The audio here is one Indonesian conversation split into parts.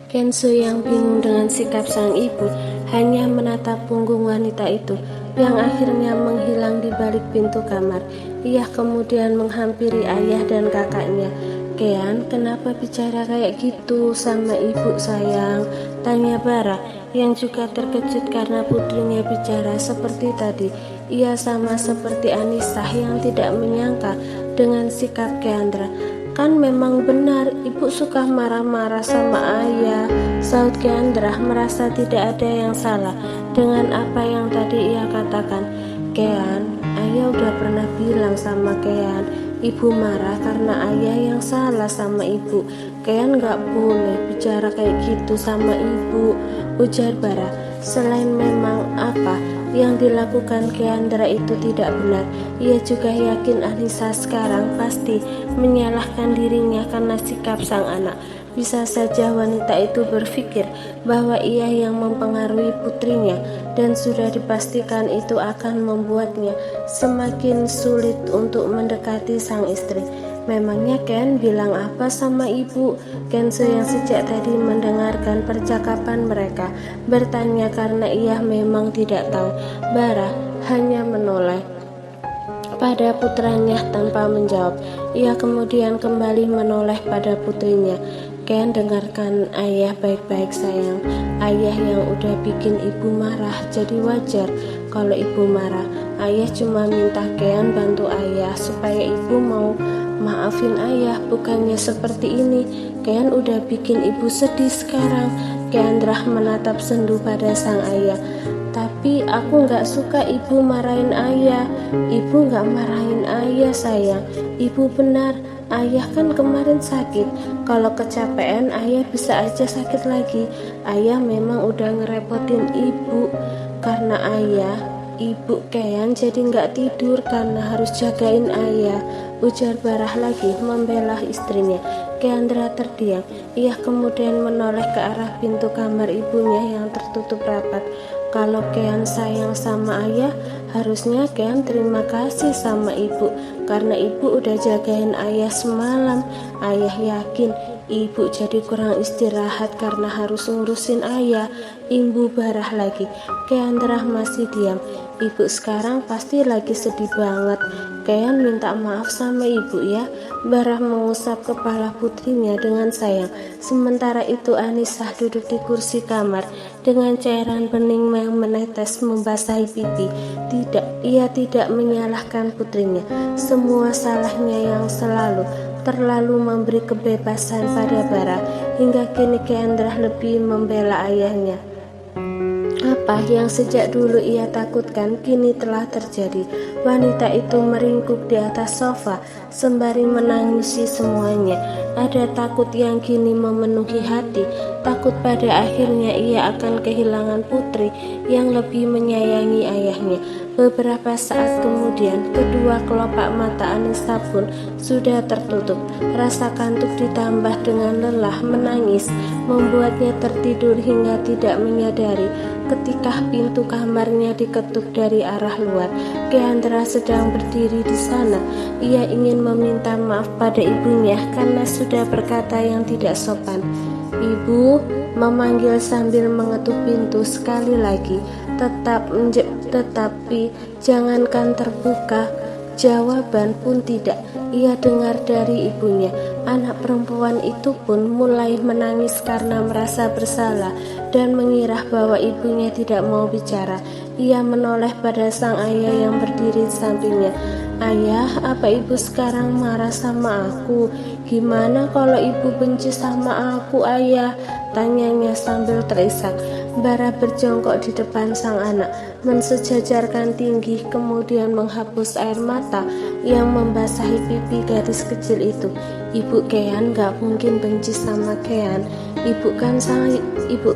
Kenzo yang bingung dengan sikap sang ibu hanya menatap punggung wanita itu yang akhirnya menghilang di balik pintu kamar. Ia kemudian menghampiri ayah dan kakaknya. "Kean, kenapa bicara kayak gitu sama ibu sayang?" tanya Bara yang juga terkejut karena putrinya bicara seperti tadi. Ia sama seperti Anissa yang tidak menyangka dengan sikap Keandra. "Kan memang benar, ibu suka marah-marah sama ayah," saut Keandra merasa tidak ada yang salah dengan apa yang tadi ia katakan. "Kean, ayah udah pernah bilang sama Kean, ibu marah karena ayah yang salah sama ibu. Kean gak boleh bicara kayak gitu sama ibu," ujar Bara. Selain memang apa yang dilakukan Keandra itu tidak benar, ia juga yakin Anissa sekarang pasti menyalahkan dirinya karena sikap sang anak. Bisa saja wanita itu berpikir bahwa ia yang mempengaruhi putrinya dan sudah dipastikan itu akan membuatnya semakin sulit untuk mendekati sang istri. "Memangnya Ken bilang apa sama ibu?" Kenzo yang sejak tadi mendengarkan percakapan mereka bertanya karena ia memang tidak tahu. Bara hanya menoleh pada putranya tanpa menjawab. Ia kemudian kembali menoleh pada putrinya. "Ken, dengarkan ayah baik-baik sayang. Ayah yang udah bikin ibu marah, jadi wajar kalau ibu marah. Ayah cuma minta Ken bantu ayah supaya ibu mau maafin ayah, bukannya seperti ini. Ken udah bikin ibu sedih sekarang." Keandra menatap sendu pada sang ayah. "Tapi aku gak suka ibu marahin ayah." "Ibu gak marahin ayah sayang, ibu benar. Ayah kan kemarin sakit. Kalau kecapean ayah bisa aja sakit lagi. Ayah memang udah ngerepotin ibu karena ayah. Ibu Kean jadi nggak tidur karena harus jagain ayah," ujar Barah lagi membela istrinya. Keandra terdiam. Ia kemudian menoleh ke arah pintu kamar ibunya yang tertutup rapat. Kalau Kean sayang sama ayah, harusnya Kean terima kasih sama ibu karena ibu udah jagain ayah semalam. Ayah yakin ibu jadi kurang istirahat karena harus ngurusin ayah, imbu Barah lagi. Keandra masih diam. "Ibu sekarang pasti lagi sedih banget. Kean minta maaf sama ibu ya." Barah mengusap kepala putrinya dengan sayang. Sementara itu Anissa duduk di kursi kamar dengan cairan bening yang menetes membasahi pipi. Ia tidak menyalahkan putrinya. Semua salahnya yang terlalu memberi kebebasan pada Bara. Hingga kini Keandra lebih membela ayahnya. Apa yang sejak dulu ia takutkan kini telah terjadi. Wanita itu meringkuk di atas sofa sembari menangisi semuanya. Ada takut yang kini memenuhi hati, takut pada akhirnya ia akan kehilangan putri yang lebih menyayangi ayahnya. Beberapa saat kemudian, kedua kelopak mata Anissa pun sudah tertutup. Rasa kantuk ditambah dengan lelah menangis membuatnya tertidur hingga tidak menyadari ketika pintu kamarnya diketuk dari arah luar. Keandra sedang berdiri di sana. Ia ingin meminta maaf pada ibunya karena sudah berkata yang tidak sopan. "Ibu," memanggil sambil mengetuk pintu sekali lagi. Tetapi jangankan terbuka, jawaban pun tidak ia dengar dari ibunya. Anak perempuan itu pun mulai menangis karena merasa bersalah dan mengira bahwa ibunya tidak mau bicara. Ia menoleh pada sang ayah yang berdiri di sampingnya. "Ayah, apa ibu sekarang marah sama aku? Gimana kalau ibu benci sama aku, ayah?" tanyanya sambil terisak. Bara berjongkok di depan sang anak, mensejajarkan tinggi, kemudian menghapus air mata yang membasahi pipi gadis kecil itu. "Ibu Kean gak mungkin benci sama Kean. Ibu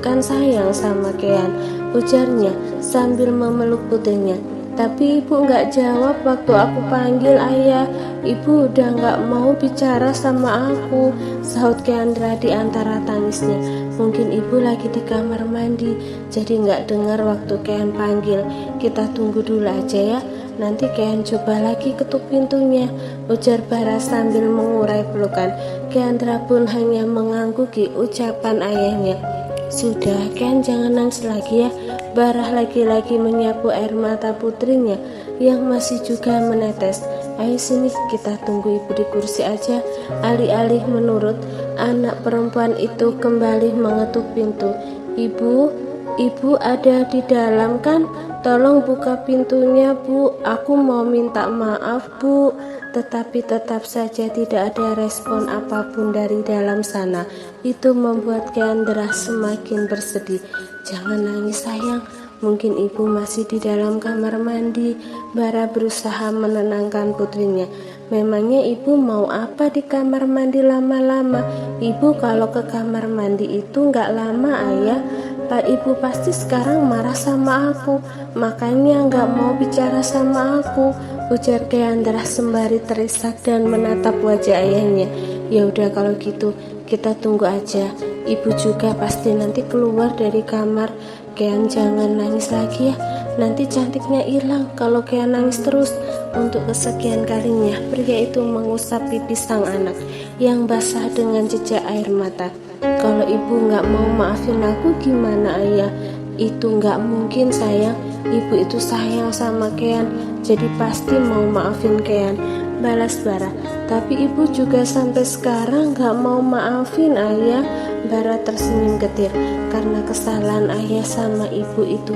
kan sayang sama Kean," ujarnya sambil memeluk putrinya. "Tapi ibu gak jawab waktu aku panggil ayah. Ibu udah gak mau bicara sama aku," saut Keandra di antara tangisnya. "Mungkin ibu lagi di kamar mandi, jadi gak dengar waktu Kean panggil. Kita tunggu dulu aja ya." nanti Kean coba lagi ketuk pintunya, ujar Bara sambil mengurai pelukan. Keandra pun hanya mengangguki ucapan ayahnya. Sudah, Kean jangan nangis lagi ya. Bara lagi-lagi menyapu air mata putrinya yang masih juga menetes. Ayo sini, kita tunggu ibu di kursi aja. Alih-alih menurut, anak perempuan itu kembali mengetuk pintu. Ibu ada di dalam kan? Tolong buka pintunya, Bu. Aku mau minta maaf, Bu. Tetapi tetap saja tidak ada respon apapun dari dalam sana. Itu membuat Keandra semakin bersedih. Jangan nangis sayang, mungkin ibu masih di dalam kamar mandi. Bara berusaha menenangkan putrinya. Memangnya ibu mau apa di kamar mandi lama-lama? Ibu kalau ke kamar mandi itu nggak lama ayah. Pak, ibu pasti sekarang marah sama aku, makanya nggak mau bicara sama aku, ujar Keandra sembari terisak dan menatap wajah ayahnya. Ya udah kalau gitu kita tunggu aja, ibu juga pasti nanti keluar dari kamar. Kean jangan nangis lagi ya, nanti cantiknya hilang kalau Kean nangis terus. Untuk kesekian kalinya pria itu mengusap pipi sang anak yang basah dengan jejak air mata. Kalau ibu nggak mau maafin aku gimana ayah? Itu nggak mungkin sayang, ibu itu sayang sama Kean, jadi pasti mau maafin Kean, balas Bara. Tapi ibu juga sampai sekarang nggak mau maafin ayah. Bara tersenyum getir karena kesalahan ayah sama ibu itu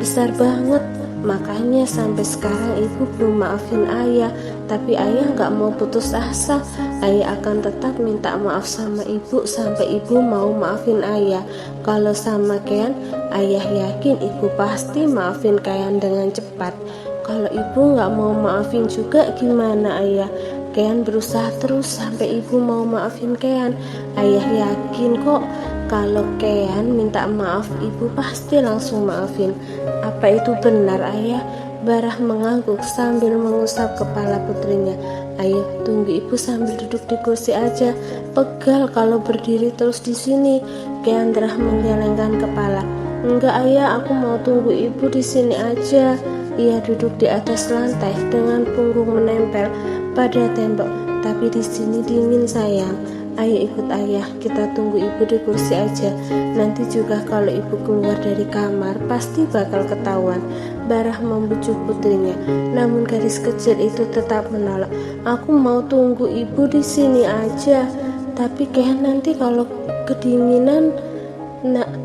besar banget. Makanya sampai sekarang ibu belum maafin ayah. Tapi ayah gak mau putus asa. Ayah akan tetap minta maaf sama ibu sampai ibu mau maafin ayah. Kalau sama Kean, ayah yakin ibu pasti maafin Kean dengan cepat. Kalau ibu gak mau maafin juga gimana ayah? Kean berusaha terus sampai ibu mau maafin Kean. Ayah yakin kok kalau Kean minta maaf ibu pasti langsung maafin. Apa itu benar ayah? Barah mengangguk sambil mengusap kepala putrinya. Ayo tunggu ibu sambil duduk di kursi aja. Pegal kalau berdiri terus di sini. Keandra menggelengkan kepala. Enggak ayah, aku mau tunggu ibu di sini aja. Ia duduk di atas lantai dengan punggung menempel pada tembok. Tapi di sini dingin sayang. Ayo ikut ayah, kita tunggu ibu di kursi aja. Nanti juga kalau ibu keluar dari kamar pasti bakal ketahuan. Barah membujuk putrinya, namun gadis kecil itu tetap menolak. Aku mau tunggu ibu di sini aja. Tapi kayak nanti kalau kedinginan,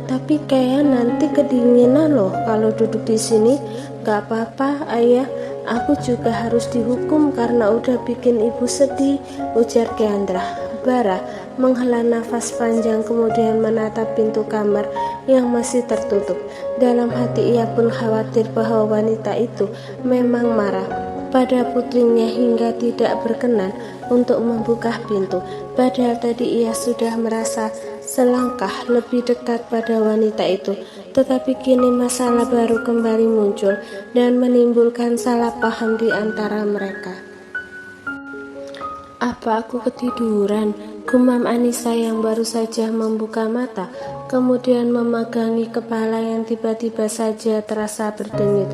tapi kayak nanti kedinginan loh kalau duduk di sini. Gak apa-apa ayah, aku juga harus dihukum karena udah bikin ibu sedih, ujar Keandra. Bara menghela nafas panjang kemudian menatap pintu kamar yang masih tertutup. Dalam hati ia pun khawatir bahwa wanita itu memang marah pada putrinya hingga tidak berkenan untuk membuka pintu. Padahal tadi ia sudah merasa selangkah lebih dekat pada wanita itu. Tetapi kini masalah baru kembali muncul dan menimbulkan salah paham di antara mereka. Apa aku ketiduran? Gumam Anissa yang baru saja membuka mata, kemudian memegangi kepala yang tiba-tiba saja terasa berdenyut.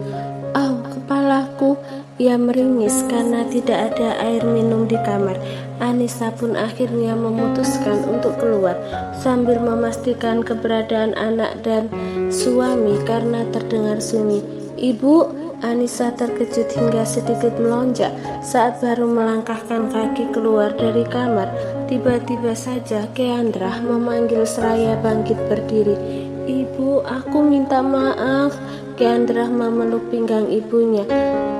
Au, kepalaku! Ia meringis karena tidak ada air minum di kamar. Anissa pun akhirnya memutuskan untuk keluar sambil memastikan keberadaan anak dan suami karena terdengar sunyi. Ibu! Anissa terkejut hingga sedikit melonjak saat baru melangkahkan kaki keluar dari kamar. Tiba-tiba saja Keandra memanggil seraya bangkit berdiri. Ibu, aku minta maaf. Keandra memeluk pinggang ibunya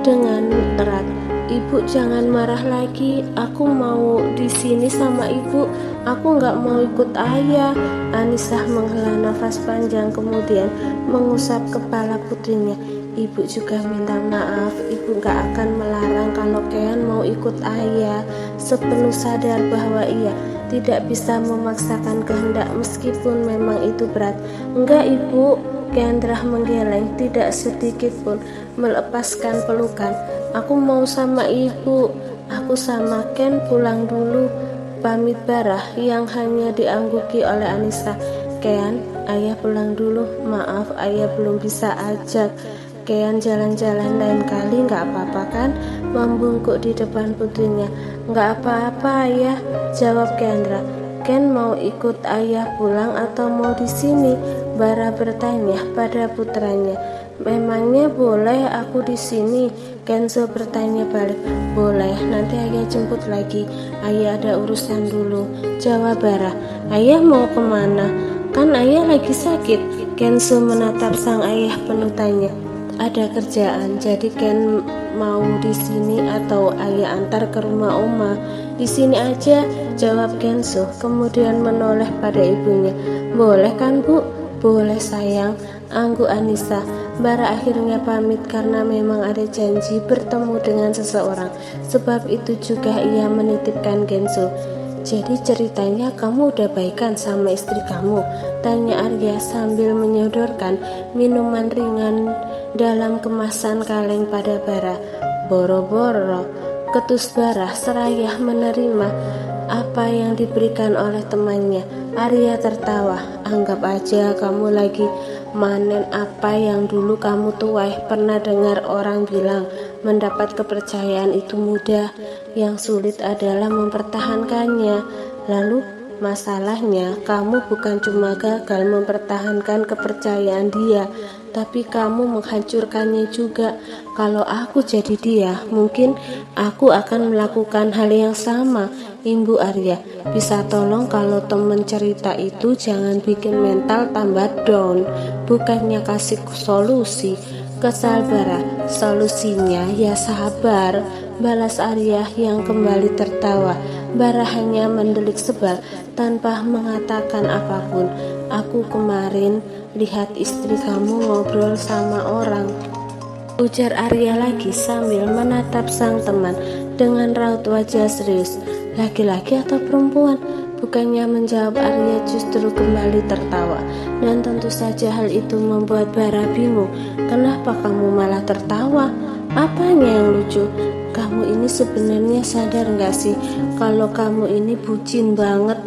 dengan erat. Ibu jangan marah lagi. Aku mau di sini sama ibu. Aku nggak mau ikut ayah. Anissa menghela nafas panjang kemudian mengusap kepala putrinya. Ibu juga minta maaf, ibu gak akan melarang kalau Kean mau ikut ayah, sepenuh sadar bahwa ia tidak bisa memaksakan kehendak meskipun memang itu berat. Enggak ibu, Keandra menggeleng tidak sedikit pun melepaskan pelukan. Aku mau sama ibu, aku sama Ken pulang dulu, pamit Barah yang hanya diangguki oleh Anissa. Kean, ayah pulang dulu, maaf ayah belum bisa ajak. Ken jalan-jalan lain kali nggak apa-apa kan? Membungkuk di depan putrinya. Nggak apa-apa ayah, jawab Kendra. Ken mau ikut ayah pulang atau mau di sini? Bara bertanya pada putranya. Memangnya boleh aku di sini? Kenzo bertanya balik. Boleh, nanti ayah jemput lagi. Ayah ada urusan dulu, jawab Bara. Ayah mau kemana? Kan ayah lagi sakit. Kenzo menatap sang ayah penuh tanya. Ada kerjaan, jadi Ken mau di sini atau ayah antar ke rumah Oma? Di sini aja, jawab Kenzo, kemudian menoleh pada ibunya. Boleh kan Bu? Boleh sayang, angguk Anissa. Bara akhirnya pamit karena memang ada janji bertemu dengan seseorang. Sebab itu juga ia menitipkan Kenzo. Jadi ceritanya kamu udah baikan sama istri kamu? Tanya Arya sambil menyodorkan minuman ringan dalam kemasan kaleng pada Bara. Boro-boro, ketus Bara seraya menerima apa yang diberikan oleh temannya. Arya tertawa. Anggap aja kamu lagi manen apa yang dulu kamu tuai. Pernah dengar orang bilang mendapat kepercayaan itu mudah, yang sulit adalah mempertahankannya. Lalu masalahnya kamu bukan cuma gagal mempertahankan kepercayaan dia, tapi kamu menghancurkannya juga. Kalau aku jadi dia, mungkin aku akan melakukan hal yang sama. Ibu Arya, bisa tolong kalau temen cerita itu jangan bikin mental tambah down, bukannya kasih solusi. Kesal Bara. Solusinya ya sabar, balas Arya yang kembali tertawa. Bara hanya mendelik sebal tanpa mengatakan apapun. Aku kemarin lihat istri kamu ngobrol sama orang, ujar Arya lagi sambil menatap sang teman dengan raut wajah serius. Laki-laki atau perempuan? Bukannya menjawab, Arya justru kembali tertawa. Dan tentu saja hal itu membuat Bara bingung. Kenapa kamu malah tertawa? Apanya yang lucu? Kamu ini sebenarnya sadar gak sih kalau kamu ini bucin banget?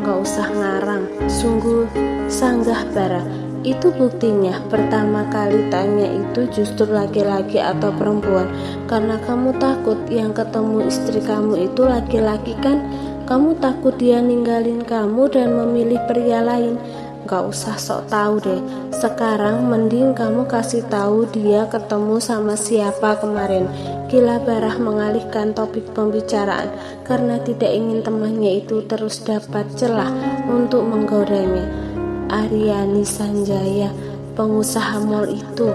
Gak usah ngarang, sungguh sanggah Bara. Itu buktinya pertama kali tanya itu justru laki-laki atau perempuan. Karena kamu takut yang ketemu istri kamu itu laki-laki kan? Kamu takut dia ninggalin kamu dan memilih pria lain. Gak usah sok tahu deh. Sekarang mending kamu kasih tahu dia ketemu sama siapa kemarin. Kila Barah mengalihkan topik pembicaraan karena tidak ingin temannya itu terus dapat celah untuk menggodanya. Aryani Sanjaya, pengusaha mal itu.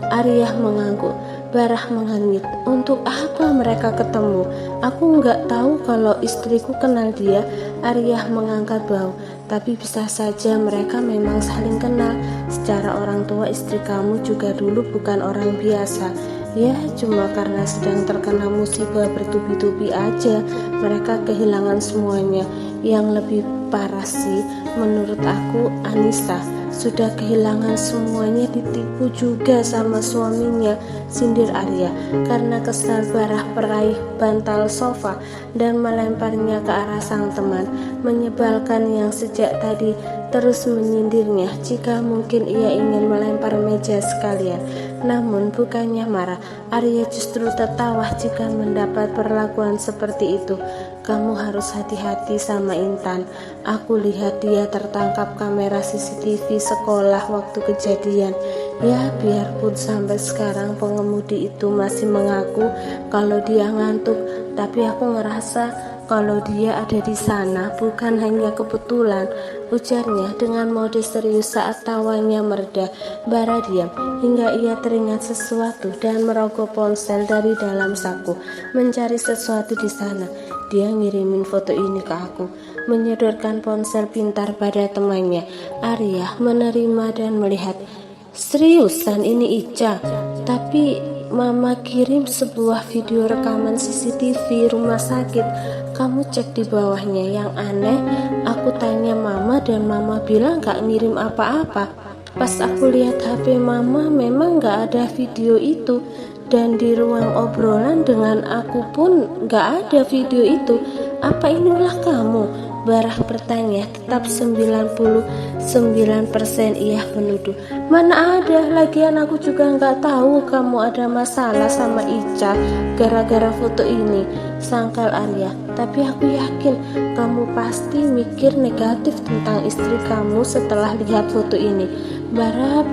Arya mengangguk. Barah menghanyut. Untuk apa mereka ketemu? Aku nggak tahu kalau istriku kenal dia. Arya mengangkat bahu. Tapi bisa saja mereka memang saling kenal. Secara orang tua istri kamu juga dulu bukan orang biasa. Ya cuma karena sedang terkena musibah bertubi-tubi aja mereka kehilangan semuanya. Yang lebih parah sih menurut aku Anissa sudah kehilangan semuanya, ditipu juga sama suaminya, sindir Arya. Karena kesal Barah peraih bantal sofa dan melemparnya ke arah sang teman, menyebalkan yang sejak tadi terus menyindirnya jika mungkin ia ingin melempar meja sekalian. Namun bukannya marah, Arya justru tertawa jika mendapat perlakuan seperti itu. Kamu harus hati-hati sama Intan. Aku lihat dia tertangkap kamera CCTV sekolah waktu kejadian. Ya biarpun sampai sekarang pengemudi itu masih mengaku kalau dia ngantuk, tapi aku ngerasa kalau dia ada di sana bukan hanya kebetulan, ujarnya dengan mode serius saat tawanya mereda. Bara diam hingga ia teringat sesuatu dan merogoh ponsel dari dalam saku mencari sesuatu di sana. Dia ngirimin foto ini ke aku, menyodorkan ponsel pintar pada temannya. Arya menerima dan melihat. Seriusan ini Ica? Tapi mama kirim sebuah video rekaman CCTV rumah sakit. Kamu cek di bawahnya. Yang aneh, aku tanya mama dan mama bilang gak ngirim apa-apa. Pas aku lihat HP mama memang gak ada video itu. Dan di ruang obrolan dengan aku pun gak ada video itu. Apa ini ulah kamu? Barah bertanya. Tetap 99% ia menuduh. Mana ada, lagian aku juga nggak tahu kamu ada masalah sama Ica gara-gara foto ini, sangkal Arya. Tapi aku yakin kamu pasti mikir negatif tentang istri kamu setelah lihat foto ini. Bara,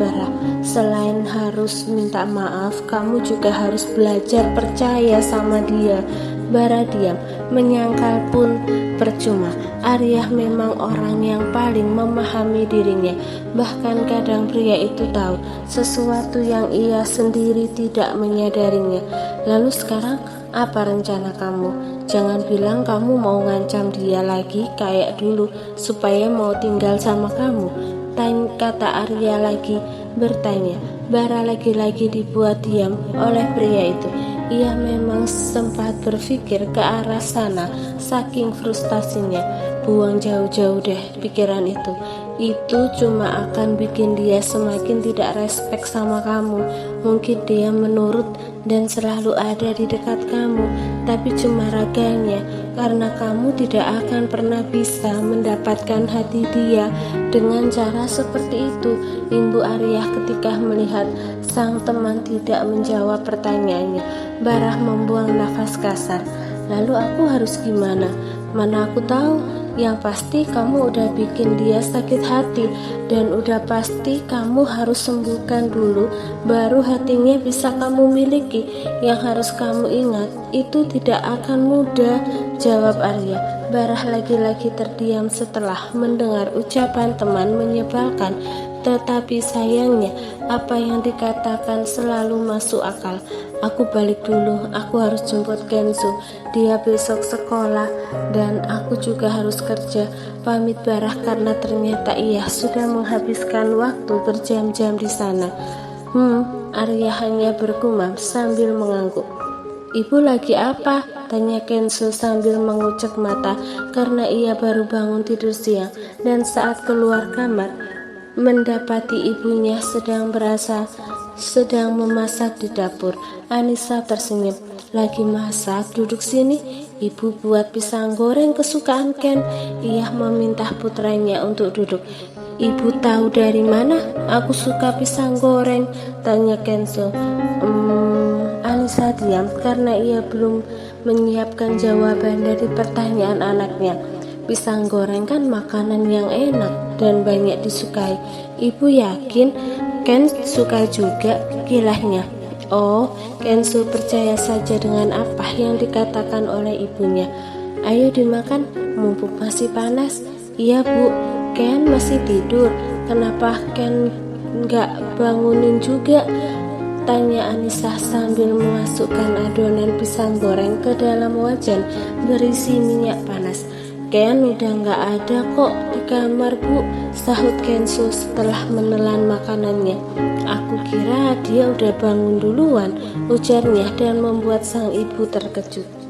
selain harus minta maaf, kamu juga harus belajar percaya sama dia. Bara diam, menyangkal pun percuma. Arya memang orang yang paling memahami dirinya. Bahkan kadang pria itu tahu sesuatu yang ia sendiri tidak menyadarinya. Lalu sekarang apa rencana kamu? Jangan bilang kamu mau ngancam dia lagi kayak dulu supaya mau tinggal sama kamu, kata Arya lagi bertanya. Bara lagi-lagi dibuat diam oleh pria itu. Ia memang sempat berpikir ke arah sana saking frustasinya. Buang jauh-jauh deh pikiran itu. Itu cuma akan bikin dia semakin tidak respek sama kamu. Mungkin dia menurut dan selalu ada di dekat kamu, tapi cuma raganya, karena kamu tidak akan pernah bisa mendapatkan hati dia dengan cara seperti itu. Imbu Arya ketika melihat sang teman tidak menjawab pertanyaannya. Barah membuang nafas kasar. Lalu aku harus gimana? Mana aku tahu. Yang pasti kamu udah bikin dia sakit hati, dan udah pasti kamu harus sembuhkan dulu, baru hatinya bisa kamu miliki. Yang harus kamu ingat, itu tidak akan mudah, jawab Arya. Barah lagi-lagi terdiam setelah mendengar ucapan teman menyebalkan. Tetapi sayangnya, apa yang dikatakan selalu masuk akal. Aku balik dulu, aku harus jemput Kenzo. Dia besok sekolah dan aku juga harus kerja. Pamit Barah karena ternyata ia sudah menghabiskan waktu berjam-jam di sana. Arya hanya bergumam sambil mengangguk. Ibu lagi apa? Tanya Kenzo sambil mengucek mata karena ia baru bangun tidur siang, dan saat keluar kamar mendapati ibunya sedang memasak di dapur. Anissa tersenyum. Lagi masak, duduk sini. Ibu buat pisang goreng kesukaan Ken. Ia meminta putranya untuk duduk. Ibu tahu dari mana aku suka pisang goreng? Tanya Kenzo. Anissa diam karena ia belum menyiapkan jawaban dari pertanyaan anaknya. Pisang goreng kan makanan yang enak dan banyak disukai. Ibu yakin Ken suka juga, kilahnya. Oh, Kenzo percaya saja dengan apa yang dikatakan oleh ibunya. Ayo dimakan, mumpung masih panas. Iya Bu, Ken masih tidur. Kenapa Ken nggak bangunin juga? Tanya Anissa sambil memasukkan adonan pisang goreng ke dalam wajan berisi minyak panas. Ken udah nggak ada kok di kamar Bu, sahut Kenzo setelah menelan makanannya. Aku kira dia udah bangun duluan, ujarnya, dan membuat sang ibu terkejut.